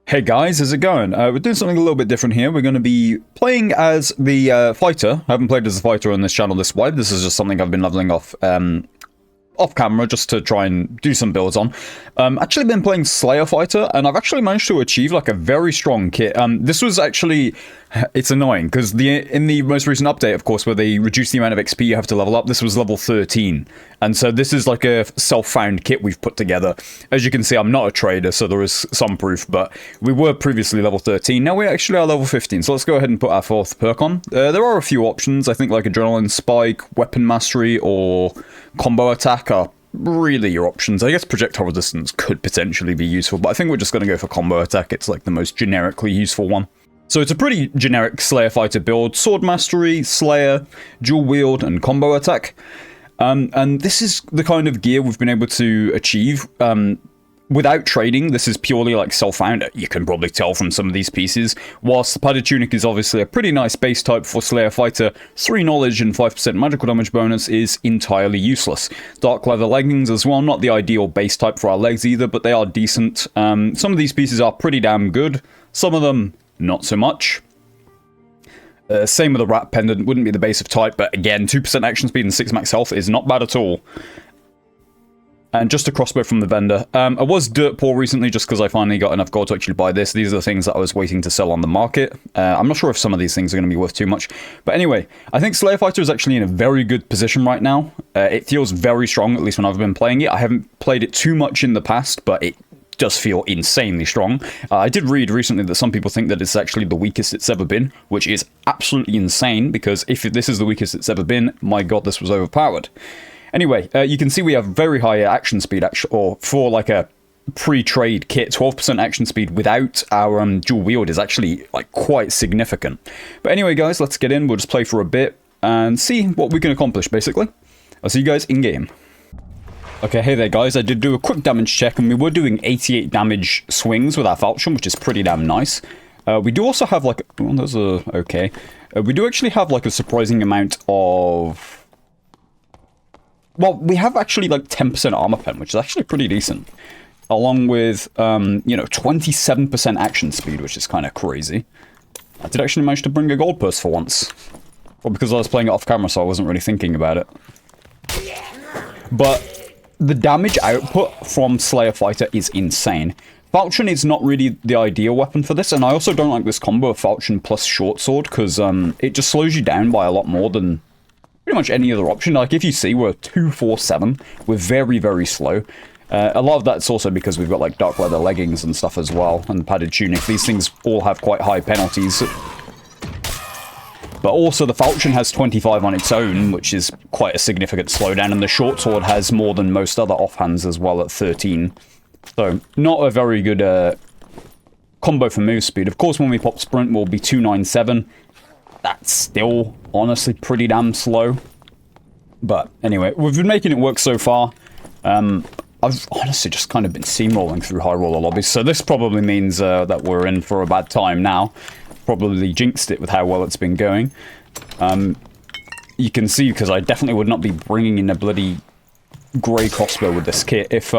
Hey guys, how's it going? We're doing something a little bit different here. We're going to be playing as the fighter. I haven't played as a fighter on this channel this wide. This is just something I've been leveling off camera just to try and do some builds on. Actually been playing Slayer Fighter, and I've actually managed to achieve like a very strong kit. This was actually, it's annoying because in the most recent update, of course, where they reduced the amount of XP you have to level up, this was level 13. And so this is like a self-found kit we've put together. As you can see, I'm not a trader, so there is some proof, but we were previously level 13. Now we actually are level 15, so let's go ahead and put our fourth perk on. There are a few options, I think, like Adrenaline Spike, Weapon Mastery, or Combo Attack are really your options. I guess Projectile Resistance could potentially be useful, but I think we're just going to go for Combo Attack. It's like the most generically useful one. So it's a pretty generic Slayer Fighter build. Sword Mastery, Slayer, Dual Wield, and Combo Attack. And this is the kind of gear we've been able to achieve without trading. This is purely like self-found. You can probably tell from some of these pieces. Whilst the Padded Tunic is obviously a pretty nice base type for Slayer Fighter, 3 knowledge and 5% magical damage bonus is entirely useless. Dark Leather Leggings as well, not the ideal base type for our legs either, but they are decent. Some of these pieces are pretty damn good. Some of them, not so much. Same with the Rat Pendant, wouldn't be the base of type, but again, 2% action speed and 6 max health is not bad at all. And just a crossbow from the vendor. I was dirt poor recently just because I finally got enough gold to actually buy this. These are the things that I was waiting to sell on the market. I'm not sure if some of these things are going to be worth too much. But anyway, I think Slayer Fighter is actually in a very good position right now. It feels very strong, at least when I've been playing it. I haven't played it too much in the past, but it does feel insanely strong. I did read recently that some people think that it's actually the weakest it's ever been, which is absolutely insane, because if this is the weakest it's ever been, my god, this was overpowered. Anyway, you can see we have very high action speed, or for like a pre-trade kit, 12% action speed without our dual wield is actually like quite significant. But anyway, guys, let's get in. We'll just play for a bit and see what we can accomplish, basically. I'll see you guys in-game. Okay, hey there guys, I did do a quick damage check, and we were doing 88 damage swings with our falchion, which is pretty damn nice. We do also have like, well, those are okay. We do actually have like a surprising amount of, well, we have actually like 10% armor pen, which is actually pretty decent. Along with, you know, 27% action speed, which is kind of crazy. I did actually manage to bring a gold purse for once. Well, because I was playing it off camera, so I wasn't really thinking about it. But the damage output from Slayer Fighter is insane. Falchion is not really the ideal weapon for this, and I also don't like this combo of Falchion plus Short Sword, because it just slows you down by a lot more than pretty much any other option. Like, if you see, we're 247, we're very, very slow. A lot of that's also because we've got, like, Dark Leather Leggings and stuff as well, and Padded Tunic. These things all have quite high penalties. But also, the Falchion has 25 on its own, which is quite a significant slowdown, and the Short Sword has more than most other offhands as well at 13. So, not a very good combo for move speed. Of course, when we pop Sprint, we'll be 297. That's still, honestly, pretty damn slow. But anyway, we've been making it work so far. I've honestly just kind of been steamrolling through high roller lobbies, so this probably means that we're in for a bad time now. Probably jinxed it with how well it's been going. You can see, because I definitely would not be bringing in a bloody grey crossbow with this kit. If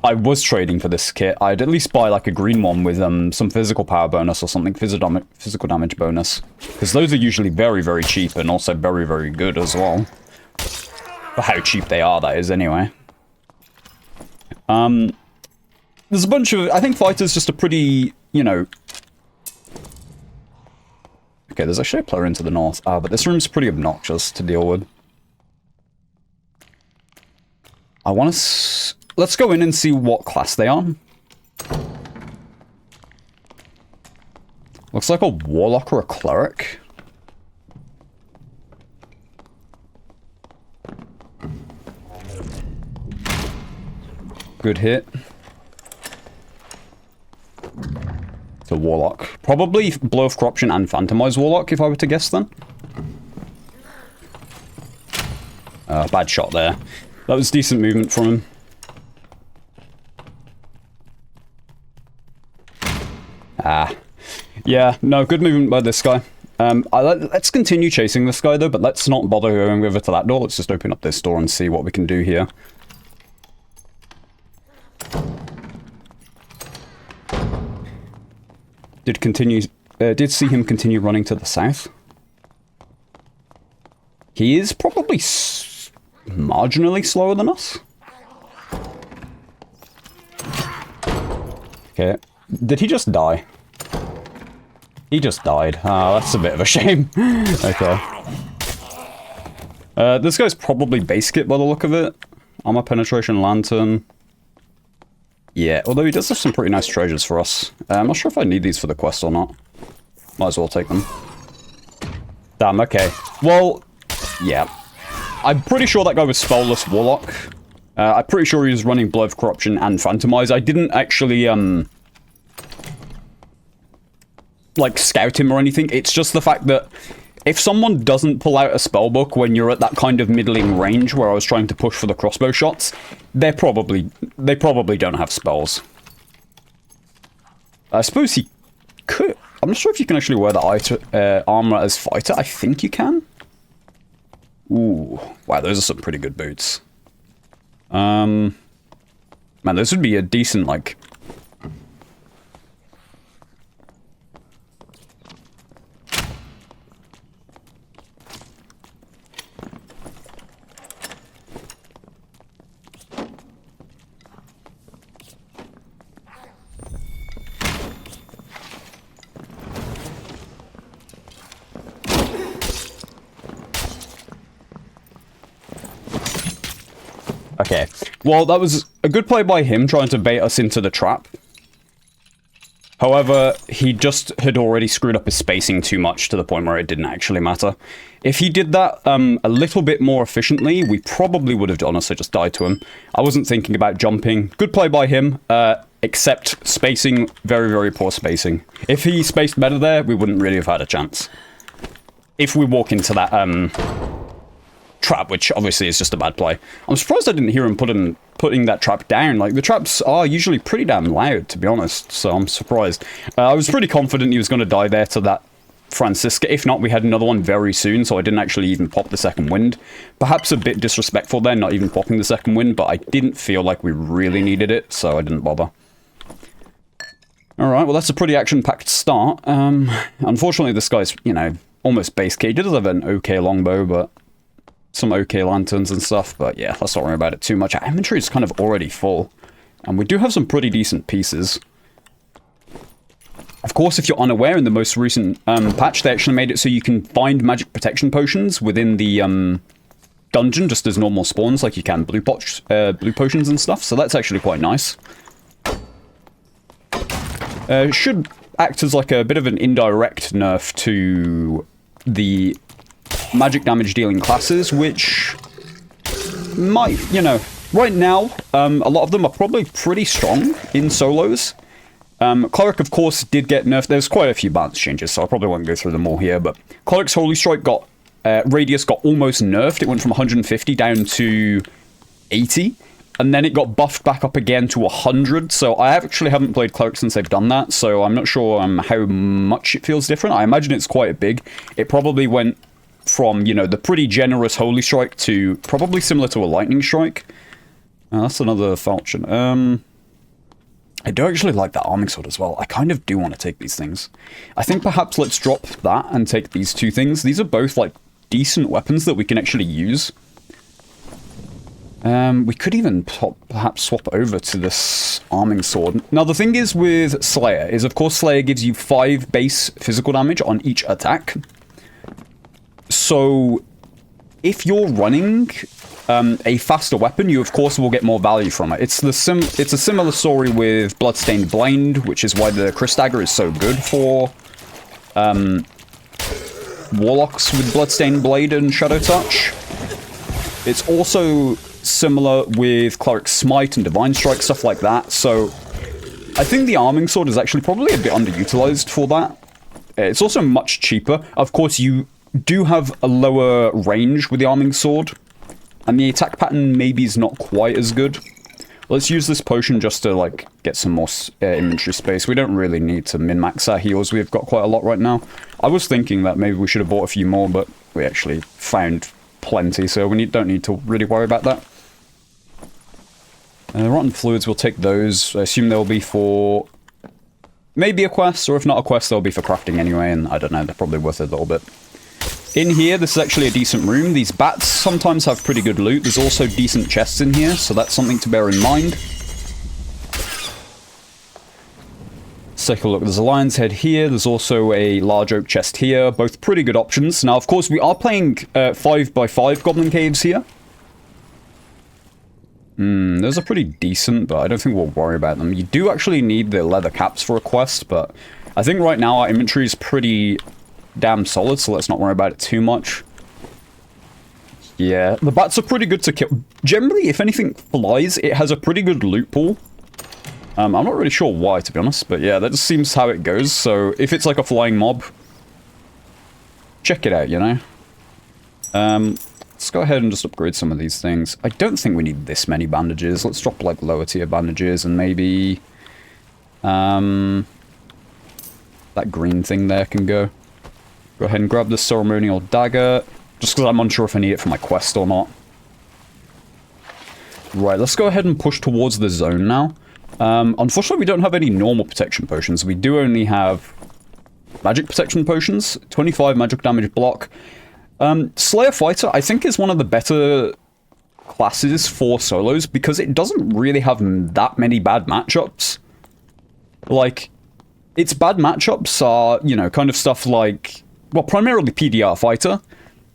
I was trading for this kit, I'd at least buy like a green one with some physical power bonus or something, physical damage bonus, because those are usually very, very cheap and also very, very good as well. For how cheap they are, that is, anyway. There's a bunch of, I think Fighter's just a pretty, you know... Okay, there's actually a player into the north. But this room's pretty obnoxious to deal with. I want to... Let's go in and see what class they are. Looks like a Warlock or a Cleric. Good hit. It's a Warlock. Probably Blow of Corruption and Phantomized Warlock, if I were to guess then. Bad shot there. That was decent movement from him. Yeah, no, good movement by this guy. Let's continue chasing this guy, though, but let's not bother going over to that door. Let's just open up this door and see what we can do here. did see him continue running to the south. He is probably marginally slower than us. Okay. Did he just die? He just died. Oh, that's a bit of a shame. Okay. This guy's probably base kit by the look of it. Armor penetration, lantern. Yeah, although he does have some pretty nice treasures for us. I'm not sure if I need these for the quest or not. Might as well take them. Damn, okay. Well, yeah. I'm pretty sure that guy was Spellless Warlock. I'm pretty sure he was running Blood of Corruption and Phantomize. I didn't actually, like, scout him or anything. It's just the fact that if someone doesn't pull out a spellbook when you're at that kind of middling range where I was trying to push for the crossbow shots, they probably don't have spells. I suppose he could. I'm not sure if you can actually wear the armor as fighter. I think you can. Ooh, wow, those are some pretty good boots. Man, those would be a decent, like... Okay, well, that was a good play by him trying to bait us into the trap. However, he just had already screwed up his spacing too much to the point where it didn't actually matter. If he did that a little bit more efficiently, we probably would have honestly just died to him. I wasn't thinking about jumping. Good play by him, except spacing, very, very poor spacing. If he spaced better there, we wouldn't really have had a chance. If we walk into that, trap, which obviously is just a bad play. I'm surprised I didn't hear him putting that trap down. Like, the traps are usually pretty damn loud, to be honest, so I'm surprised. I was pretty confident he was going to die there to that Francisca. If not, we had another one very soon, so I didn't actually even pop the second wind. Perhaps a bit disrespectful there, not even popping the second wind, but I didn't feel like we really needed it, so I didn't bother. Alright, well, that's a pretty action-packed start. Unfortunately, this guy's, you know, almost base kit. He does have an okay longbow, but some okay lanterns and stuff, but yeah, let's not worry about it too much. Our inventory is kind of already full, and we do have some pretty decent pieces. Of course, if you're unaware, in the most recent patch, they actually made it so you can find magic protection potions within the dungeon, just as normal spawns, like you can blue potions and stuff, so that's actually quite nice. Should act as like a bit of an indirect nerf to the magic damage dealing classes, which might, you know, right now, a lot of them are probably pretty strong in solos. Cleric, of course, did get nerfed. There's quite a few balance changes, so I probably won't go through them all here, but Cleric's Holy Strike got, radius got almost nerfed. It went from 150 down to 80, and then it got buffed back up again to 100, so I actually haven't played Cleric since they've done that, so I'm not sure how much it feels different. I imagine it's quite big. It probably went from, you know, the pretty generous Holy Strike to probably similar to a Lightning Strike. That's another falchion. I do actually like that arming sword as well. I kind of do want to take these things. I think perhaps let's drop that and take these two things. These are both, like, decent weapons that we can actually use. We could even perhaps swap over to this arming sword. Now, the thing is with Slayer is, of course, Slayer gives you 5 base physical damage on each attack. So, if you're running a faster weapon, you of course will get more value from it. It's a similar story with Bloodstained Blade, which is why the Chris Dagger is so good for Warlocks with Bloodstained Blade and Shadow Touch. It's also similar with Cleric Smite and Divine Strike, stuff like that. So, I think the Arming Sword is actually probably a bit underutilized for that. It's also much cheaper. Of course, you do have a lower range with the Arming Sword, and the attack pattern maybe is not quite as good. Let's use this potion just to, like, get some more inventory space. We don't really need to min-max our heals. We've got quite a lot right now. I was thinking that maybe we should have bought a few more, but we actually found plenty, so we don't need to really worry about that. Rotten Fluids, we'll take those. I assume they'll be for maybe a quest, or if not a quest, they'll be for crafting anyway, and I don't know, they're probably worth it a little bit. In here, this is actually a decent room. These bats sometimes have pretty good loot. There's also decent chests in here, so that's something to bear in mind. Let's take a look. There's a lion's head here. There's also a large oak chest here. Both pretty good options. Now, of course, we are playing 5x5 goblin caves here. Those are pretty decent, but I don't think we'll worry about them. You do actually need the leather caps for a quest, but I think right now our inventory is pretty damn solid, so let's not worry about it too much. Yeah, the bats are pretty good to kill. Generally, if anything flies, it has a pretty good loot pool. I'm not really sure why, to be honest, but yeah, that just seems how it goes. So if it's like a flying mob, check it out, you know? Let's go ahead and just upgrade some of these things. I don't think we need this many bandages. Let's drop like lower tier bandages and maybe that green thing there can go. Go ahead and grab the ceremonial dagger, just because I'm unsure if I need it for my quest or not. Right, let's go ahead and push towards the zone now. Unfortunately, we don't have any normal protection potions. We do only have magic protection potions. 25 magic damage block. Slayer Fighter, I think, is one of the better classes for solos, because it doesn't really have that many bad matchups. Like, its bad matchups are, you know, kind of stuff like... well, primarily PDR Fighter.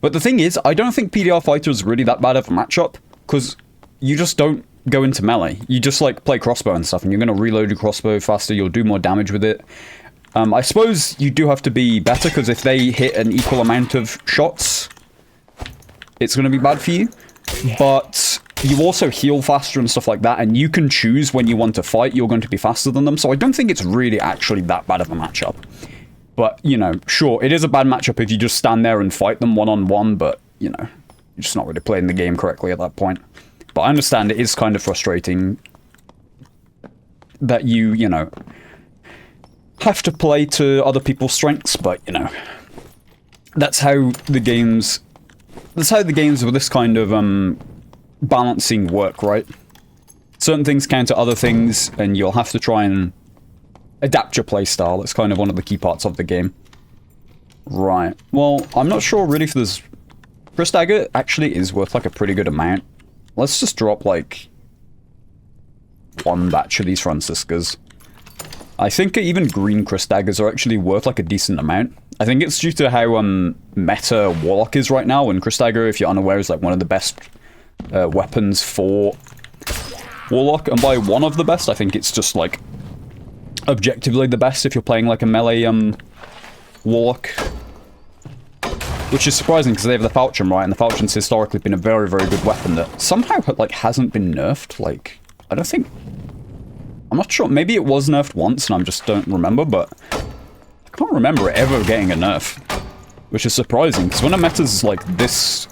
But the thing is, I don't think PDR Fighter is really that bad of a matchup, because you just don't go into melee. You just, like, play crossbow and stuff, and you're going to reload your crossbow faster, you'll do more damage with it. I suppose you do have to be better, because if they hit an equal amount of shots, it's going to be bad for you. But you also heal faster and stuff like that, and you can choose when you want to fight, you're going to be faster than them, so I don't think it's really actually that bad of a matchup. But, you know, sure, it is a bad matchup if you just stand there and fight them one-on-one, but, you know, you're just not really playing the game correctly at that point. But I understand it is kind of frustrating that you know, have to play to other people's strengths, but, you know, that's how the games with this kind of, balancing work, right? Certain things counter other things, and you'll have to try and adapt your playstyle. It's kind of one of the key parts of the game. Right. Well, I'm not sure really if this... Chris Dagger actually is worth like a pretty good amount. Let's just drop like one batch of these Franciscas. I think even green Chris Daggers are actually worth like a decent amount. I think it's due to how meta Warlock is right now, and Chris Dagger, if you're unaware, is like one of the best weapons for Warlock. And by one of the best, I think it's just like objectively the best if you're playing like a melee Warlock. Which is surprising because they have the Falchion, right? And the Falchion's historically been a very, very good weapon that somehow like hasn't been nerfed. Like, I don't think... I'm not sure. Maybe it was nerfed once and I just don't remember, but I can't remember it ever getting a nerf. Which is surprising, because when a meta's like this...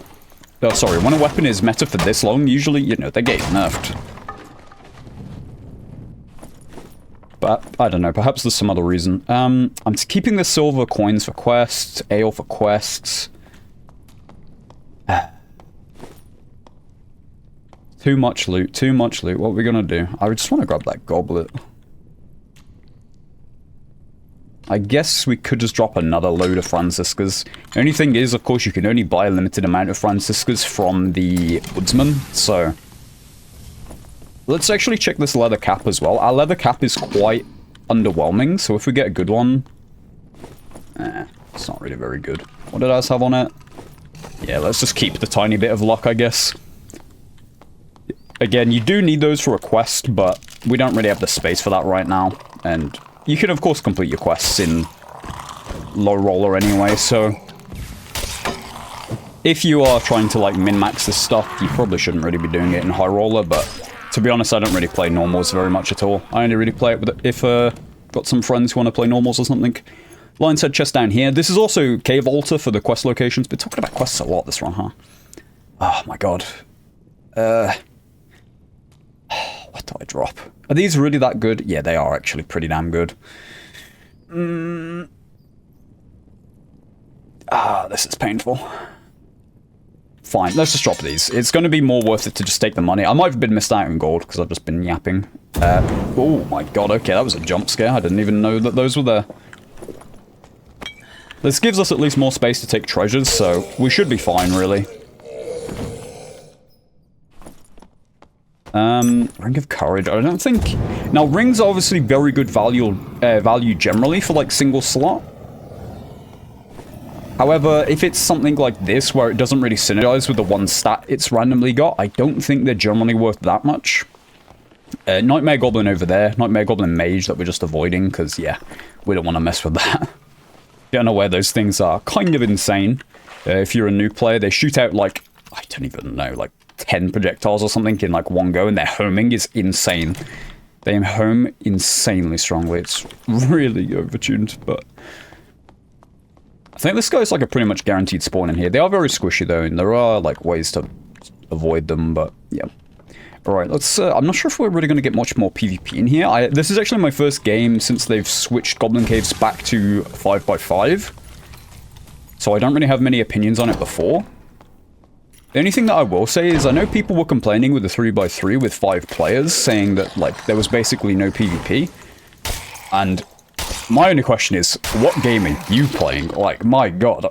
Oh, sorry, when a weapon is meta for this long, usually, you know, they get nerfed. But, I don't know, perhaps there's some other reason. I'm keeping the silver coins for quests, ale for quests. Too much loot, too much loot. What are we gonna do? I just want to grab that goblet. I guess we could just drop another load of Franciscas. The only thing is, of course, you can only buy a limited amount of Franciscas from the woodsman, so... Let's actually check this leather cap as well. Our leather cap is quite underwhelming, so if we get a good one... it's not really very good. What did I have on it? Yeah, let's just keep the tiny bit of luck, I guess. Again, you do need those for a quest, but we don't really have the space for that right now. And you can, of course, complete your quests in low roller anyway, so... If you are trying to, like, min-max this stuff, you probably shouldn't really be doing it in high roller, but... To be honest, I don't really play normals very much at all. I only really play it with if got some friends who want to play normals or something. Lion's Head chest down here. This is also Cave Altar for the quest locations. Been talking about quests a lot this run, huh? Oh my god. What do I drop? Are these really that good? Yeah, they are actually pretty damn good. This is painful. fine. Let's just drop these. It's going to be more worth it to just take the money. I might have been missed out on gold because I've just been yapping. Oh my god, okay, that was a jump scare. I didn't even know that those were there. This gives us at least more space to take treasures, so we should be fine, really. Ring of Courage. I don't think... Now, rings are obviously very good value generally for, like, single slot. However, if it's something like this, where it doesn't really synergize with the one stat it's randomly got, I don't think they're generally worth that much. Nightmare Goblin over there. Nightmare Goblin Mage that we're just avoiding, because, yeah, we don't want to mess with that. You're unaware those things are kind of insane. If you're a new player, they shoot out, like, I don't even know, like, 10 projectiles or something in, like, one go, and their homing is insane. They home insanely strongly. It's really overtuned, but... I think this guy's like a pretty much guaranteed spawn in here. They are very squishy though, and there are like ways to avoid them, but yeah. Alright, let's, I'm not sure if we're really going to get much more PvP in here. This is actually my first game since they've switched Goblin Caves back to 5x5. So I don't really have many opinions on it before. The only thing that I will say is I know people were complaining with the 3x3 with 5 players, saying that like there was basically no PvP. And... my only question is, what game are you playing? Like, my god.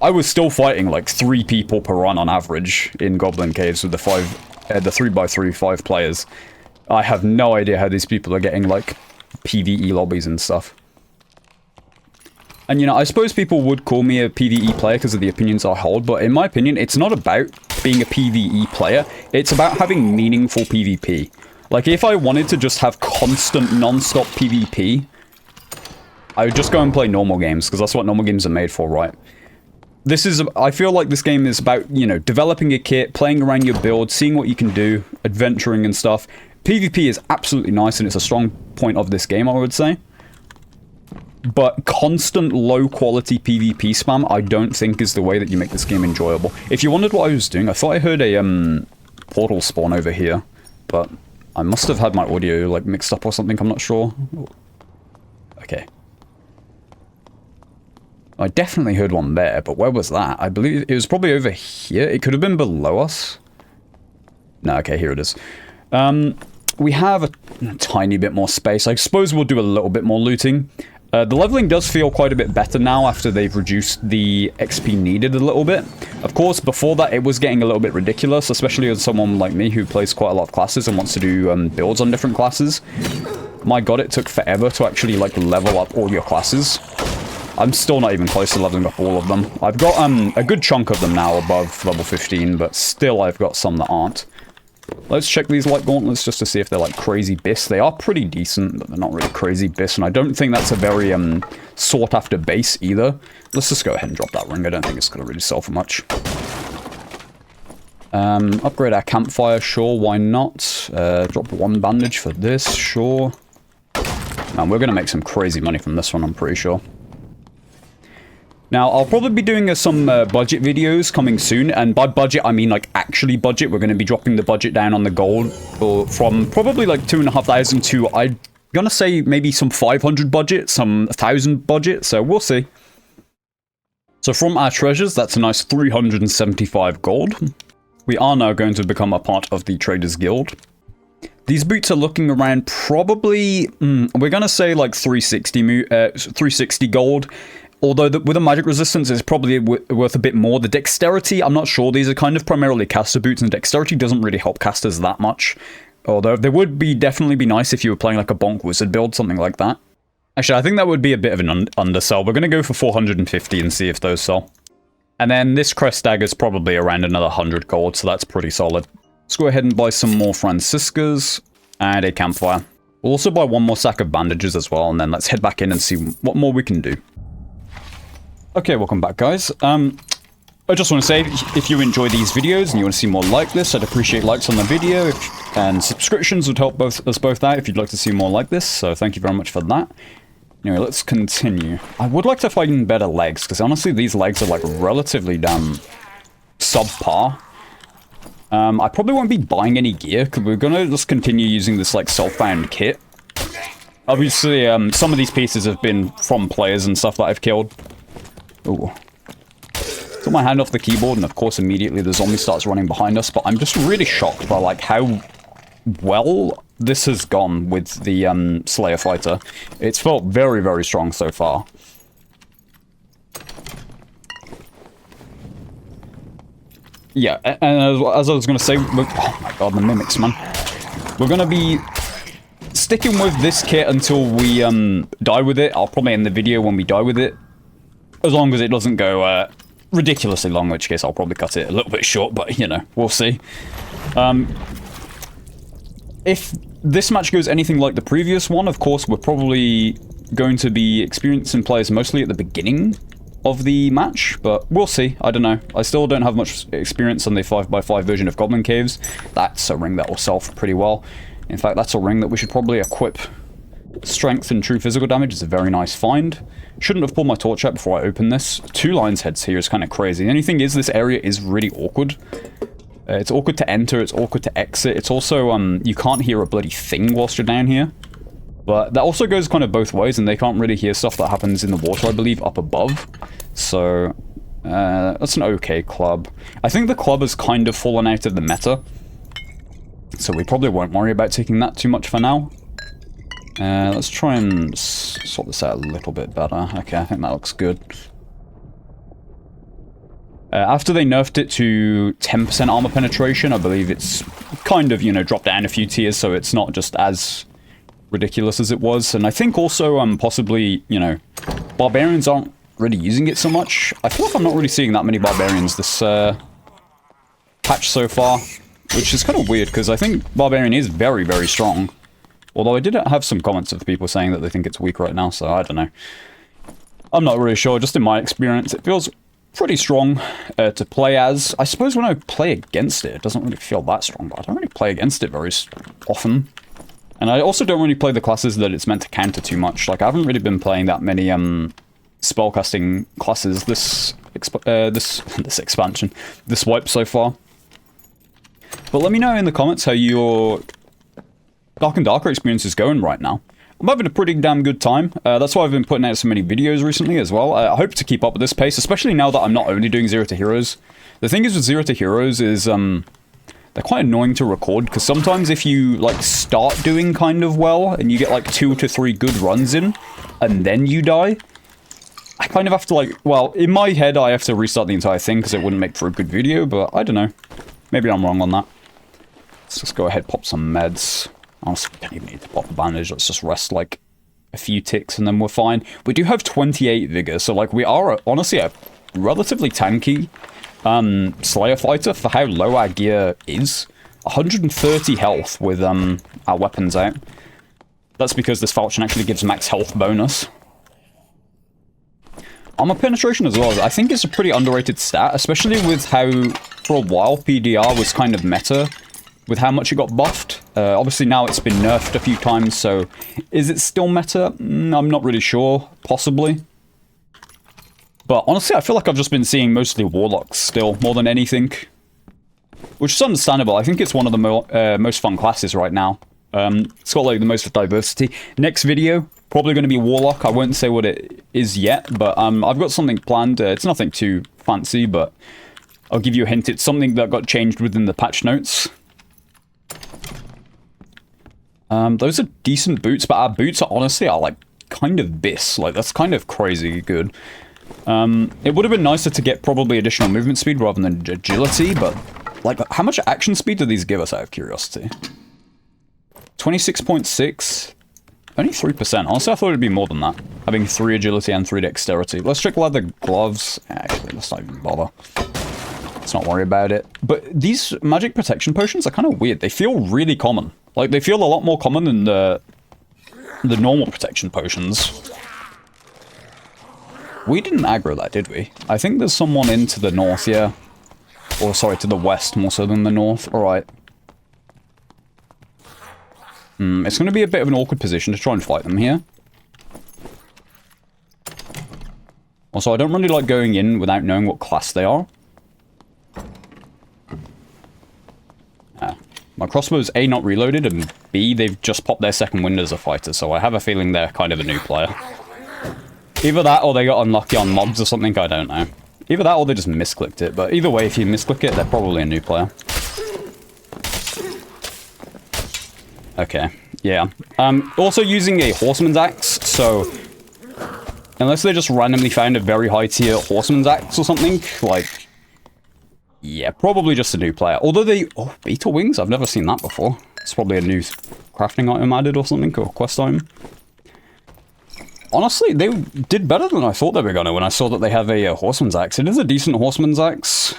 I was still fighting like 3 people per run on average in Goblin Caves with the 3x3 5 players. I have no idea how these people are getting like PvE lobbies and stuff. And you know, I suppose people would call me a PvE player because of the opinions I hold, but in my opinion, it's not about being a PvE player. It's about having meaningful PvP. Like, if I wanted to just have constant non-stop PvP, I would just go and play normal games, because that's what normal games are made for, right? This is... I feel like this game is about, you know, developing a kit, playing around your build, seeing what you can do, adventuring and stuff. PvP is absolutely nice, and it's a strong point of this game, I would say. But constant low-quality PvP spam, I don't think is the way that you make this game enjoyable. If you wondered what I was doing, I thought I heard a, portal spawn over here. But I must have had my audio, like, mixed up or something, I'm not sure. Okay. I definitely heard one there, but where was that? I believe it was probably over here. It could have been below us. No, okay, here it is. We have a tiny bit more space. I suppose we'll do a little bit more looting. The leveling does feel quite a bit better now after they've reduced the XP needed a little bit. Of course, before that, it was getting a little bit ridiculous, especially as someone like me who plays quite a lot of classes and wants to do builds on different classes. My god, it took forever to actually, like, level up all your classes. I'm still not even close to leveling up all of them. I've got a good chunk of them now above level 15, but still I've got some that aren't. Let's check these light gauntlets just to see if they're like crazy bis. They are pretty decent, but they're not really crazy bis, and I don't think that's a very sought after base either. Let's just go ahead and drop that ring. I don't think it's going to really sell for much. Upgrade our campfire, sure, why not? Drop 1 bandage for this, sure. Man, we're going to make some crazy money from this one, I'm pretty sure. Now, I'll probably be doing some budget videos coming soon, and by budget, I mean, like, actually budget. We're going to be dropping the budget down on the gold from probably, like, 2,500 to, I'm gonna say, maybe some 500 budget, some 1,000 budget, so we'll see. So from our treasures, that's a nice 375 gold. We are now going to become a part of the Traders Guild. These boots are looking around probably, we're going to say, like, 360 gold. Although with a magic resistance, it's probably worth a bit more. The dexterity, I'm not sure. These are kind of primarily caster boots, and dexterity doesn't really help casters that much. Although they would definitely be nice if you were playing like a bonk wizard build, something like that. Actually, I think that would be a bit of an undersell. We're going to go for 450 and see if those sell. And then this crest dagger is probably around another 100 gold, so that's pretty solid. Let's go ahead and buy some more Franciscas and a campfire. We'll also buy 1 more sack of bandages as well, and then let's head back in and see what more we can do. Okay, welcome back, guys. I just want to say, if you enjoy these videos and you want to see more like this, I'd appreciate likes on the video, and subscriptions would help us both out if you'd like to see more like this, so thank you very much for that. Anyway, let's continue. I would like to find better legs, because honestly, these legs are, like, relatively damn subpar. I probably won't be buying any gear, because we're going to just continue using this, like, self-found kit. Obviously, some of these pieces have been from players and stuff that I've killed. Ooh. It's Took my hand off the keyboard, and of course immediately the zombie starts running behind us, but I'm just really shocked by like how well this has gone with the Slayer fighter. It's felt very, very strong so far. Yeah, and as I was going to say, oh my god, the mimics, man. We're going to be sticking with this kit until we die with it. I'll probably end the video when we die with it. As long as it doesn't go ridiculously long, in which case I'll probably cut it a little bit short, but, you know, we'll see. If this match goes anything like the previous one, of course, we're probably going to be experiencing players mostly at the beginning of the match, but we'll see. I don't know. I still don't have much experience on the 5x5 version of Goblin Caves. That's a ring that will sell for pretty well. In fact, that's a ring that we should probably equip. Strength and true physical damage is a very nice find. Shouldn't have pulled my torch out before I opened this. 2 lions heads here is kind of crazy. The only thing is this area is really awkward. It's awkward to enter, it's awkward to exit. It's also, you can't hear a bloody thing whilst you're down here. But that also goes kind of both ways, and they can't really hear stuff that happens in the water, I believe, up above. So, that's an okay club. I think the club has kind of fallen out of the meta. So we probably won't worry about taking that too much for now. Let's try and sort this out a little bit better. Okay, I think that looks good. After they nerfed it to 10% armor penetration, I believe it's kind of, you know, dropped down a few tiers, so it's not just as ridiculous as it was. And I think also, possibly, you know, barbarians aren't really using it so much. I feel like I'm not really seeing that many barbarians this patch so far, which is kind of weird, because I think barbarian is very, very strong. Although I did have some comments of people saying that they think it's weak right now, so I don't know. I'm not really sure. Just in my experience, it feels pretty strong to play as. I suppose when I play against it, it doesn't really feel that strong, but I don't really play against it very often. And I also don't really play the classes that it's meant to counter too much. Like, I haven't really been playing that many spellcasting classes this expansion, this wipe so far. But let me know in the comments how your Dark and Darker experience is going right now. I'm having a pretty damn good time. That's why I've been putting out so many videos recently as well. I hope to keep up with this pace, especially now that I'm not only doing Zero to Heroes. The thing is with Zero to Heroes is, they're quite annoying to record, because sometimes if you, like, start doing kind of well, and you get, like, 2 to 3 good runs in, and then you die, I kind of have to, like, well, in my head, I have to restart the entire thing, because it wouldn't make for a good video, but I don't know. Maybe I'm wrong on that. Let's just go ahead and pop some meds. Honestly, we don't even need to pop a bandage. Let's just rest, like, a few ticks, and then we're fine. We do have 28 vigor, so, like, we are, honestly, a relatively tanky Slayer fighter for how low our gear is. 130 health with our weapons out. That's because this falchion actually gives max health bonus. Armor penetration as well, I think it's a pretty underrated stat, especially with how, for a while, PDR was kind of meta with how much it got buffed. Obviously now it's been nerfed a few times, so is it still meta? I'm not really sure, possibly. But honestly, I feel like I've just been seeing mostly warlocks still, more than anything. Which is understandable. I think it's one of the most fun classes right now. It's got like the most diversity. Next video, probably going to be warlock. I won't say what it is yet, but I've got something planned. It's nothing too fancy, but I'll give you a hint. It's something that got changed within the patch notes. Those are decent boots, but our boots are honestly like kind of bis. Like, that's kind of crazy good. It would have been nicer to get probably additional movement speed rather than agility, but like, how much action speed do these give us out of curiosity? 26.6? Only 3%. Honestly, I thought it'd be more than that. Having 3 agility and 3 dexterity. Let's check leather gloves. Actually, let's not even bother. Let's not worry about it. But these magic protection potions are kind of weird. They feel really common. Like, they feel a lot more common than the normal protection potions. We didn't aggro that, did we? I think there's someone in to the north, yeah. Or, sorry, to the west more so than the north. Alright. It's going to be a bit of an awkward position to try and fight them here. Also, I don't really like going in without knowing what class they are. My crossbow's A, not reloaded, and B, they've just popped their second wind as a fighter, so I have a feeling they're kind of a new player. Either that, or they got unlucky on mobs or something, I don't know. Either that or they just misclicked it. But either way, if you misclick it, they're probably a new player. Okay, yeah. Also using a Horseman's Axe, so... Unless they just randomly found a very high tier Horseman's Axe or something, like... Yeah, probably just a new player. Although they... Oh, Beetle Wings? I've never seen that before. It's probably a new crafting item added or something, or quest item. Honestly, they did better than I thought they were gonna when I saw that they have a Horseman's Axe. It is a decent Horseman's Axe.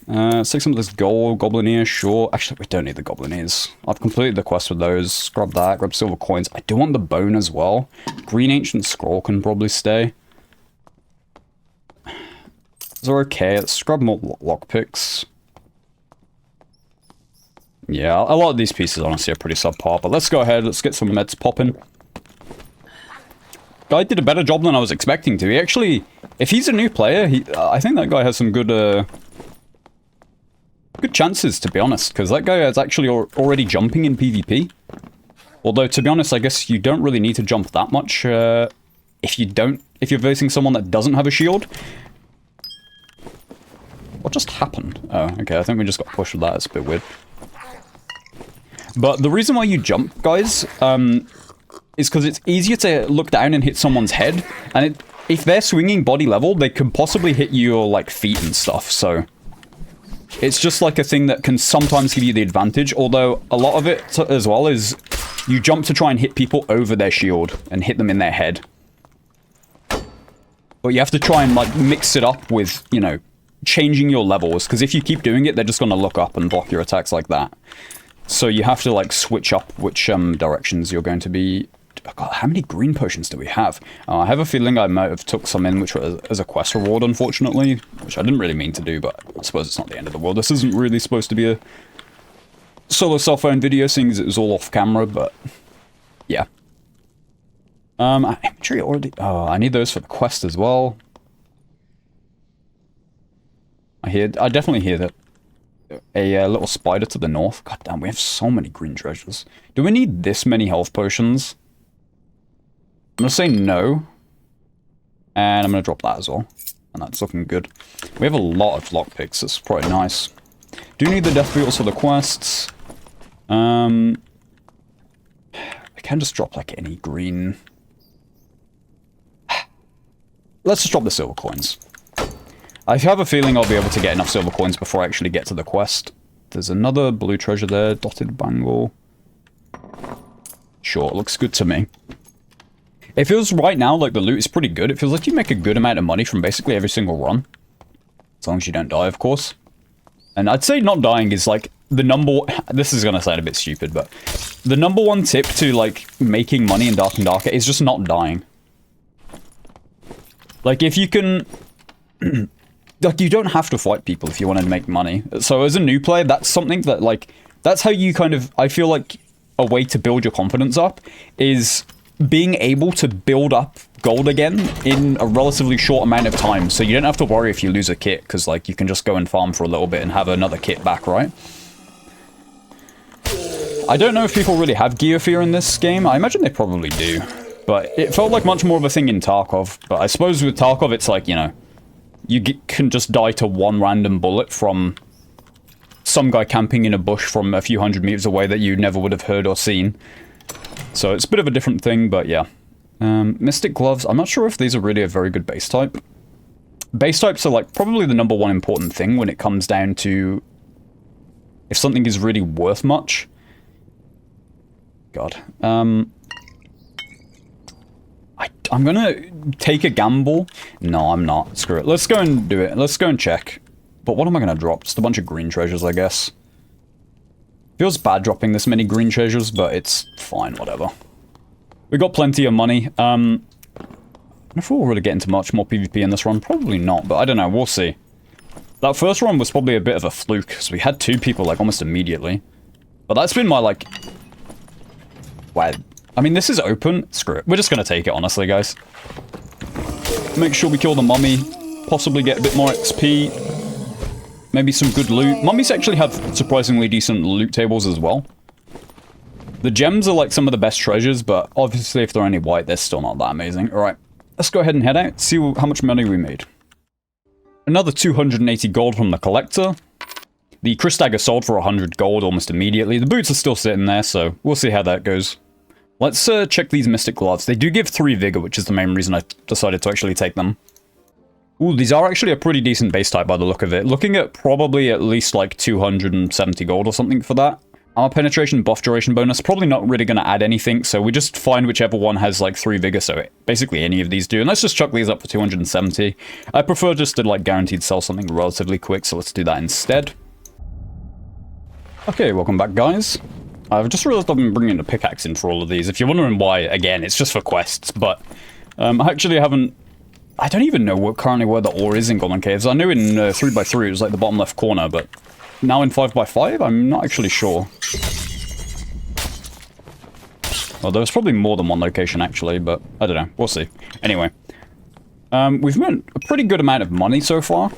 6 of this gold, Goblin ear, sure. Actually, we don't need the Goblin ears. I've completed the quest with those. Grab that, grab silver coins. I do want the bone as well. Green Ancient Scroll can probably stay. Those are okay. Let's grab more lockpicks. Yeah, a lot of these pieces honestly are pretty subpar, but let's go ahead. Let's get some meds popping. Guy did a better job than I was expecting to. He actually, if he's a new player, I think that guy has some good chances, to be honest, because that guy is actually already jumping in PvP. Although, to be honest, I guess you don't really need to jump that much if you're facing someone that doesn't have a shield. What just happened? Oh, okay, I think we just got pushed with that. It's a bit weird. But the reason why you jump, guys, is because it's easier to look down and hit someone's head, and if they're swinging body level, they can possibly hit your, like, feet and stuff, so... It's just like a thing that can sometimes give you the advantage, although a lot of it as well is you jump to try and hit people over their shield and hit them in their head. But you have to try and, like, mix it up with, you know, changing your levels, because if you keep doing it, they're just going to look up and block your attacks like that. So you have to, like, switch up which directions you're going to be... Oh God, how many green potions do we have? I have a feeling I might have took some in which was as a quest reward, unfortunately, which I didn't really mean to do, but I suppose it's not the end of the world. This isn't really supposed to be a solo self-owned video, seeing as it was all off camera, but yeah. Inventory already... Oh, I need those for the quest as well. I definitely hear that. A little spider to the north. God damn, we have so many green treasures. Do we need this many health potions? I'm gonna say no. And I'm gonna drop that as well. And that's looking good. We have a lot of lockpicks. That's probably nice. Do need the death beetles for the quests. I can just drop like any green. Let's just drop the silver coins. I have a feeling I'll be able to get enough silver coins before I actually get to the quest. There's another blue treasure there. Dotted bangle. Sure, it looks good to me. It feels right now like the loot is pretty good. It feels like you make a good amount of money from basically every single run. As long as you don't die, of course. And I'd say not dying is like the number... This is going to sound a bit stupid, but... The number one tip to like making money in Dark and Darker is just not dying. Like if you can... Like you don't have to fight people if you want to make money. So as a new player, that's something that like... That's how you kind of... I feel like a way to build your confidence up is... being able to build up gold again in a relatively short amount of time, so you don't have to worry if you lose a kit, because like you can just go and farm for a little bit and have another kit back, right? I don't know if people really have gear fear in this game. I imagine they probably do, but it felt like much more of a thing in Tarkov. But I suppose with Tarkov it's like, you know, you can just die to one random bullet from some guy camping in a bush from a few hundred meters away that you never would have heard or seen. So it's a bit of a different thing, but yeah. Mystic Gloves, I'm not sure if these are really a very good base type. Base types are like probably the number one important thing when it comes down to if something is really worth much. God. I'm gonna take a gamble. No, I'm not. Screw it. Let's go and do it. Let's go and check. But what am I gonna drop? Just a bunch of green treasures, I guess. Feels bad dropping this many green treasures, but it's fine, whatever. We got plenty of money. I don't know if we'll really get into much more PvP in this run. Probably not, but I don't know. We'll see. That first run was probably a bit of a fluke, because we had 2 people, like, almost immediately. But that's been my, like... Wow. I mean, this is open. Screw it. We're just gonna take it, honestly, guys. Make sure we kill the mummy. Possibly get a bit more XP. Maybe some good loot. Mummies actually have surprisingly decent loot tables as well. The gems are like some of the best treasures, but obviously if they're only white, they're still not that amazing. Alright, let's go ahead and head out, see how much money we made. Another 280 gold from the collector. The Chris Dagger sold for 100 gold almost immediately. The boots are still sitting there, so we'll see how that goes. Let's check these Mystic Gloves. They do give 3 Vigor, which is the main reason I decided to actually take them. Ooh, these are actually a pretty decent base type by the look of it. Looking at probably at least like 270 gold or something for that. Armor penetration, buff duration bonus, probably not really going to add anything, so we just find whichever one has like 3 Vigor, so basically any of these do. And let's just chuck these up for 270. I prefer just to like guaranteed sell something relatively quick, so let's do that instead. Okay, welcome back, guys. I've just realized I've been bringing a pickaxe in for all of these. If you're wondering why, again, it's just for quests, but I actually haven't... I don't even know currently where the ore is in Goblin Caves. I knew in 3x3 it was like the bottom left corner, but now in 5x5, I'm not actually sure. Well, there's probably more than one location, actually, but I don't know. We'll see. Anyway, we've made a pretty good amount of money so far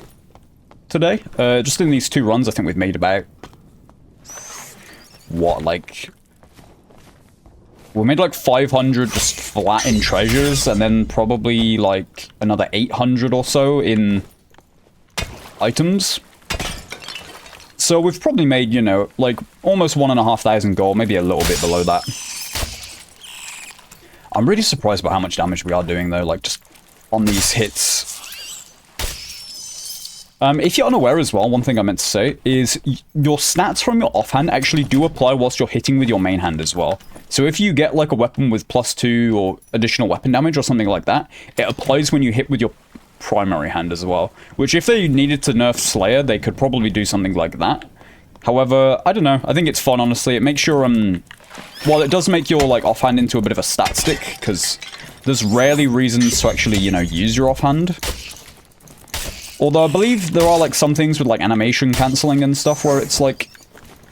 today. Just in these 2 runs, I think we've made about... What, like... We made like 500 just flat in treasures, and then probably like another 800 or so in items. So we've probably made, you know, like almost 1,500 gold, maybe a little bit below that. I'm really surprised by how much damage we are doing though, like just on these hits. If you're unaware as well, one thing I meant to say is your stats from your offhand actually do apply whilst you're hitting with your main hand as well. So if you get like a weapon with +2 or additional weapon damage or something like that, it applies when you hit with your primary hand as well. Which if they needed to nerf Slayer, they could probably do something like that. However, I don't know. I think it's fun, honestly. It makes your, while it does make your like offhand into a bit of a stat stick, because there's rarely reasons to actually, you know, use your offhand. Although I believe there are like some things with like animation cancelling and stuff where it's like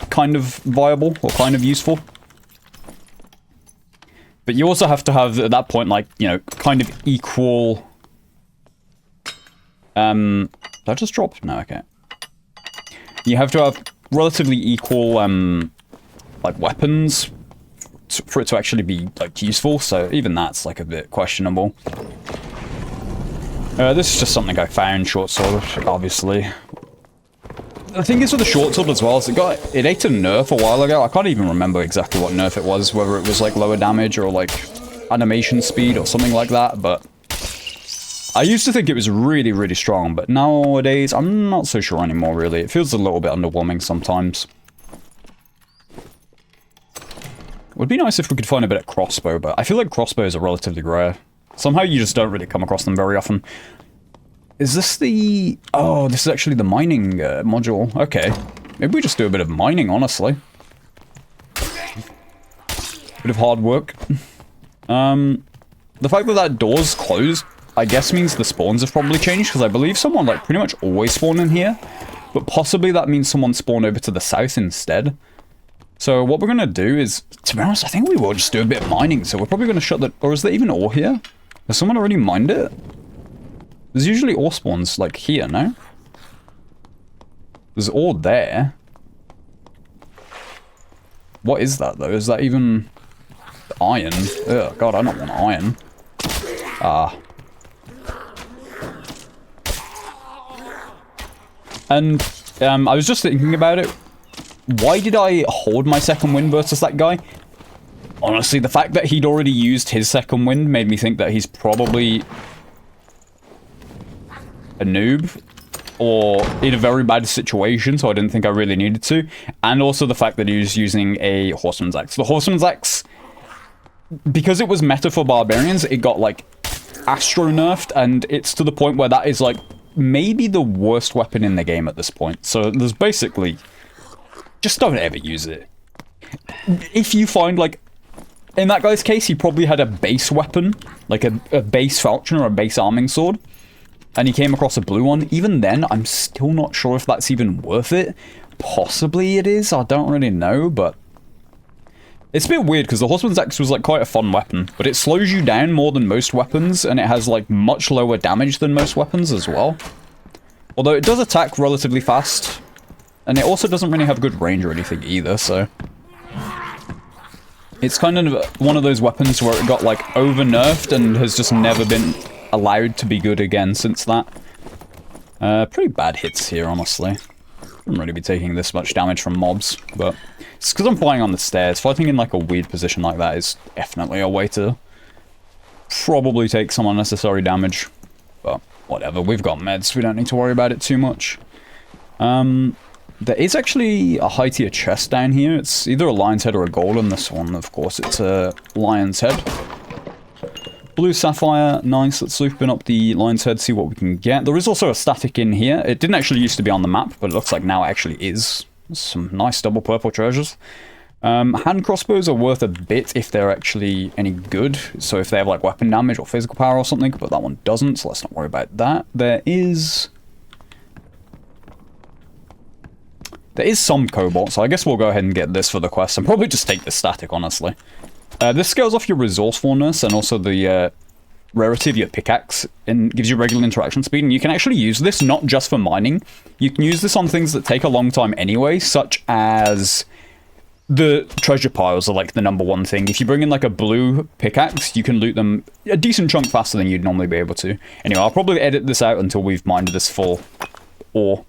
kind of viable or kind of useful. But you also have to have at that point like, you know, kind of equal... Did I just drop? No, okay. You have to have relatively equal like weapons for it to actually be like useful, so even that's like a bit questionable. This is just something I found, short sword, obviously. The thing is with the short sword as well is it ate a nerf a while ago. I can't even remember exactly what nerf it was, whether it was like lower damage or like animation speed or something like that, but I used to think it was really, really strong, but nowadays I'm not so sure anymore, really. It feels a little bit underwhelming sometimes. It would be nice if we could find a bit of crossbow, but I feel like crossbows are relatively rare. Somehow you just don't really come across them very often. Is this the... Oh, this is actually the mining module. Okay. Maybe we just do a bit of mining, honestly. Bit of hard work. The fact that that door's closed, I guess means the spawns have probably changed, because I believe someone like pretty much always spawned in here. But possibly that means someone spawned over to the south instead. So what we're going to do is, to be honest, I think we will just do a bit of mining. So we're probably going to shut the... Or is there even ore here? Has someone already mined it? There's usually ore spawns, like, here, no? There's ore there. What is that, though? Is that even... iron? Oh, God, I don't want iron. Ah. And, I was just thinking about it. Why did I hold my second wind versus that guy? Honestly, the fact that he'd already used his second wind made me think that he's probably a noob or in a very bad situation, so I didn't think I really needed to. And also the fact that he was using a Horseman's Axe. The Horseman's Axe, because it was meta for barbarians, it got like astro nerfed, and it's to the point where that is like maybe the worst weapon in the game at this point. So there's basically... Just don't ever use it. If you find, like... In that guy's case, he probably had a base weapon. Like a base falchion or a base arming sword. And he came across a blue one. Even then, I'm still not sure if that's even worth it. Possibly it is. I don't really know, but... It's a bit weird, because the Horseman's Axe was, like, quite a fun weapon. But it slows you down more than most weapons, and it has, like, much lower damage than most weapons as well. Although it does attack relatively fast. And it also doesn't really have good range or anything either, so... It's kind of one of those weapons where it got, like, over-nerfed and has just never been allowed to be good again since that. Pretty bad hits here, honestly. Wouldn't really be taking this much damage from mobs, but it's because I'm flying on the stairs. Fighting in like a weird position like that is definitely a way to probably take some unnecessary damage. But whatever, we've got meds. We don't need to worry about it too much. There is actually a high tier chest down here. It's either a lion's head or a golem. This one, of course, it's a lion's head. Blue sapphire, nice. Let's open up the lion's head, see what we can get. There is also a static in here. It didn't actually used to be on the map, but it looks like now it actually is. Some nice double purple treasures. Hand crossbows are worth a bit if they're actually any good. So if they have like weapon damage or physical power or something, but that one doesn't, so let's not worry about that. There is some cobalt, so I guess we'll go ahead and get this for the quest, and probably just take the static, honestly. This scales off your resourcefulness and also the rarity of your pickaxe and gives you regular interaction speed. And you can actually use this not just for mining. You can use this on things that take a long time anyway, such as the treasure piles are like the #1 thing. If you bring in like a blue pickaxe, you can loot them a decent chunk faster than you'd normally be able to. Anyway, I'll probably edit this out until we've mined this full ore.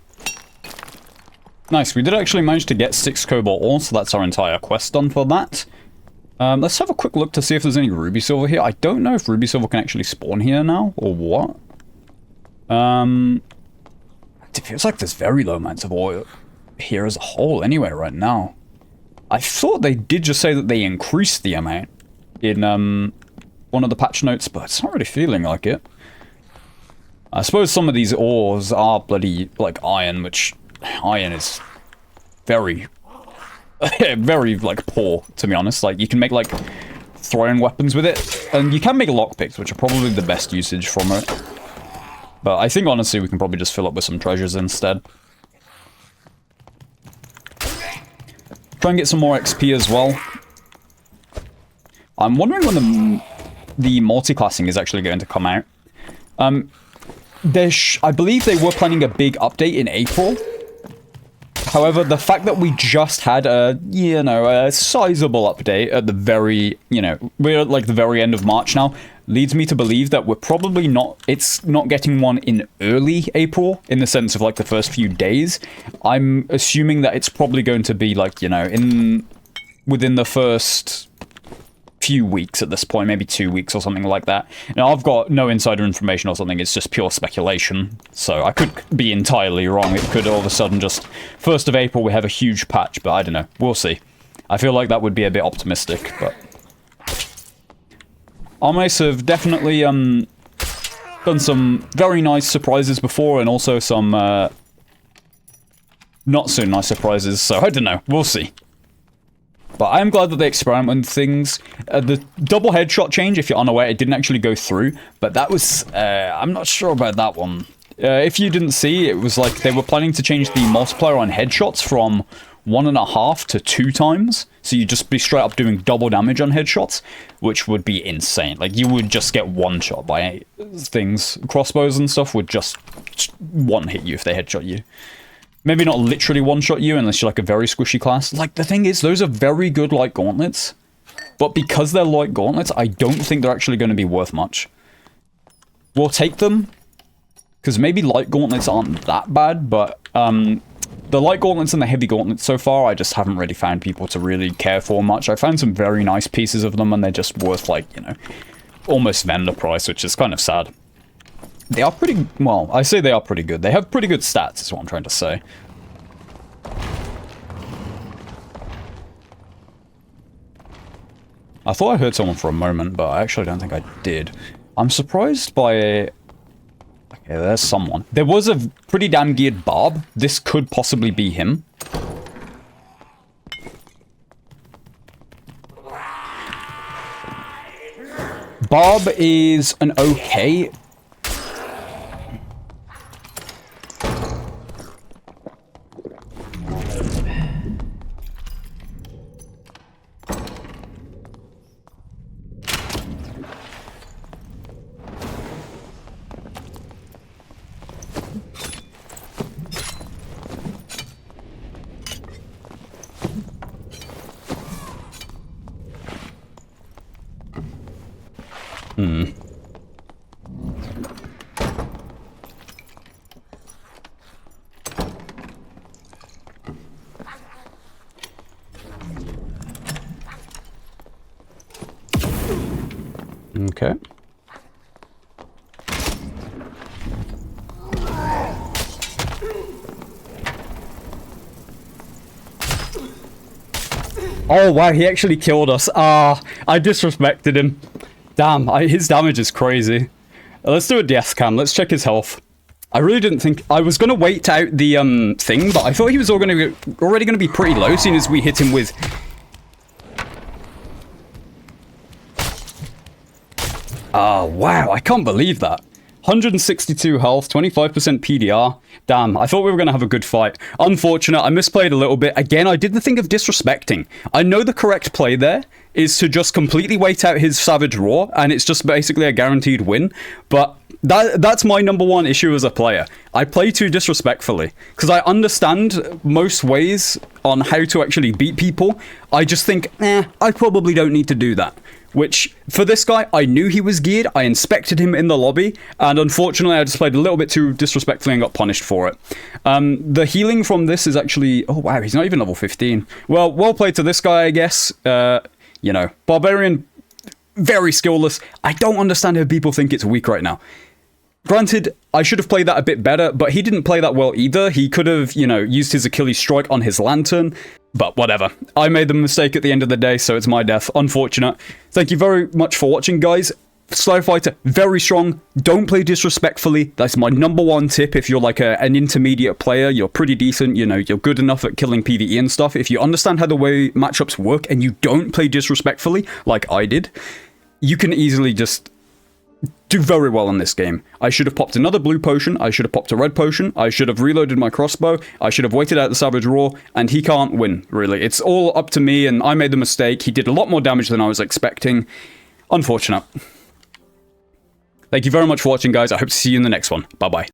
Nice, we did actually manage to get 6 cobalt ore, so that's our entire quest done for that. Let's have a quick look to see if there's any ruby silver here. I don't know if ruby silver can actually spawn here now, or what. It feels like there's very low amounts of ore here as a whole anyway right now. I thought they did just say that they increased the amount in one of the patch notes, but it's not really feeling like it. I suppose some of these ores are bloody, like, iron, which iron is very... very, like, poor, to be honest. Like, you can make, like, throwing weapons with it, and you can make lockpicks, which are probably the best usage from it. But I think, honestly, we can probably just fill up with some treasures instead. Try and get some more XP as well. I'm wondering when the multi-classing is actually going to come out. I believe they were planning a big update in April. However, the fact that we just had a sizable update at the very, we're at like the very end of March now, leads me to believe that we're probably it's not getting one in early April, in the sense of like the first few days. I'm assuming that it's probably going to be like, within the first few weeks at this point, maybe 2 weeks or something like that. Now, I've got no insider information or something, it's just pure speculation, so I could be entirely wrong. It could all of a sudden just, 1st of April, we have a huge patch, but I don't know. We'll see. I feel like that would be a bit optimistic, but... Armace have definitely done some very nice surprises before, and also some not so nice surprises, so I don't know. We'll see. But I am glad that they experiment with things. The double headshot change, if you're unaware, it didn't actually go through. But that was... I'm not sure about that one. If you didn't see, it was like they were planning to change the multiplier on headshots from 1.5 to 2 times. So you'd just be straight up doing double damage on headshots, which would be insane. Like, you would just get one shot by things. Crossbows and stuff would just one hit you if they headshot you. Maybe not literally one-shot you unless you're like a very squishy class. Like, the thing is, those are very good light gauntlets. But because they're light gauntlets, I don't think they're actually going to be worth much. We'll take them. Because maybe light gauntlets aren't that bad, but the light gauntlets and the heavy gauntlets so far, I just haven't really found people to really care for much. I found some very nice pieces of them, and they're just worth, like, almost vendor price, which is kind of sad. They are pretty... Well, I say they are pretty good. They have pretty good stats, is what I'm trying to say. I thought I heard someone for a moment, but I actually don't think I did. I'm surprised by... Okay, there's someone. There was a pretty damn geared Barb. This could possibly be him. Barb is an okay... Oh, wow, he actually killed us. Ah, I disrespected him. Damn, his damage is crazy. Let's do a death cam. Let's check his health. I really didn't think... I was going to wait out the thing, but I thought he was already going to be pretty low, seeing as we hit him with... Ah, wow, I can't believe that. 162 health, 25% PDR. Damn, I thought we were going to have a good fight. Unfortunate, I misplayed a little bit. Again, I did the thing of disrespecting. I know the correct play there is to just completely wait out his Savage Roar, and it's just basically a guaranteed win. But that's my number one issue as a player. I play too disrespectfully, because I understand most ways on how to actually beat people. I just think, I probably don't need to do that. Which, for this guy, I knew he was geared, I inspected him in the lobby, and unfortunately I just played a little bit too disrespectfully and got punished for it. The healing from this is actually... Oh wow, he's not even level 15. Well played to this guy, I guess. You know, Barbarian, very skillless. I don't understand how people think it's weak right now. Granted, I should have played that a bit better, but he didn't play that well either. He could have, you know, used his Achilles strike on his lantern, but whatever. I made the mistake at the end of the day, so it's my death. Unfortunate. Thank you very much for watching, guys. Slow Fighter, very strong. Don't play disrespectfully. That's my number one tip. If you're like an intermediate player, you're pretty decent, you know, you're good enough at killing PvE and stuff. If you understand how the way matchups work and you don't play disrespectfully, like I did, you can easily just... do very well in this game. I should have popped another blue potion, I should have popped a red potion, I should have reloaded my crossbow, I should have waited out the Savage Roar, and he can't win, really. It's all up to me, and I made the mistake. He did a lot more damage than I was expecting. Unfortunate. Thank you very much for watching, guys. I hope to see you in the next one. Bye-bye.